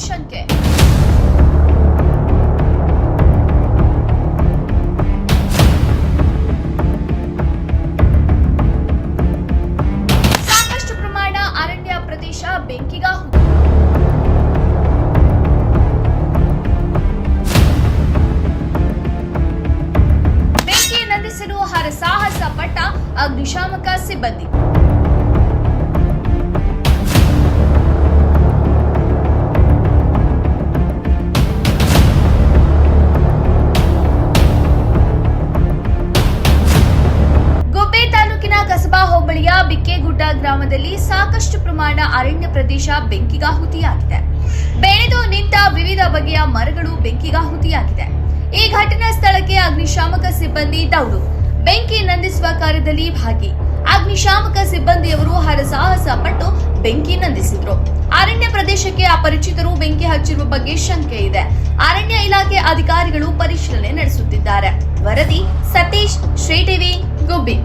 ಶಂಕೆ. ಸಾಕಷ್ಟು ಪ್ರಮಾಣ ಅರಣ್ಯ ಪ್ರದೇಶ ಬೆಂಕಿಗಾಹುತಿ. ಬೆಂಕಿ ನಂದಿಸಲು ಹರಸಾಹಸ ಪಟ್ಟ ಅಗ್ನಿಶಾಮಕ ಸಿಬ್ಬಂದಿ. ಗುಬ್ಬಿ ತಾಲೂಕಿನ ಕಸಬಾ ಹೋಬಳಿಯ ಬಿಕ್ಕೆಗುಡ್ಡ ಗ್ರಾಮದಲ್ಲಿ ಸಾಕಷ್ಟು ಪ್ರಮಾಣ ಅರಣ್ಯ ಪ್ರದೇಶ ಬೆಂಕಿಗಾಹುತಿಯಾಗಿದೆ. ಬೆಳೆದು ನಿಂತ ವಿವಿಧ ಬಗೆಯ ಮರಗಳು ಬೆಂಕಿಗಾಹುತಿಯಾಗಿದೆ. ಈ ಘಟನಾ ಸ್ಥಳಕ್ಕೆ ಅಗ್ನಿಶಾಮಕ ಸಿಬ್ಬಂದಿ ದೌಡು. ಬೆಂಕಿ ನಂದಿಸುವ ಕಾರ್ಯದಲ್ಲಿ ಭಾಗಿ. ಅಗ್ನಿಶಾಮಕ ಸಿಬ್ಬಂದಿಯವರು ಹರಸಾಹಸ ಪಟ್ಟು ಬೆಂಕಿ ನಂದಿಸಿದ್ರು. ಅರಣ್ಯ ಪ್ರದೇಶಕ್ಕೆ ಅಪರಿಚಿತರು ಬೆಂಕಿ ಹಚ್ಚಿರುವ ಬಗ್ಗೆ ಶಂಕೆ ಇದೆ. ಅರಣ್ಯ ಇಲಾಖೆ ಅಧಿಕಾರಿಗಳು ಪರಿಶೀಲನೆ ನಡೆಸುತ್ತಿದ್ದಾರೆ. ವರದಿ ಸತೀಶ್, ಶ್ರೀ ಟಿವಿ, ಗುಬ್ಬಿ.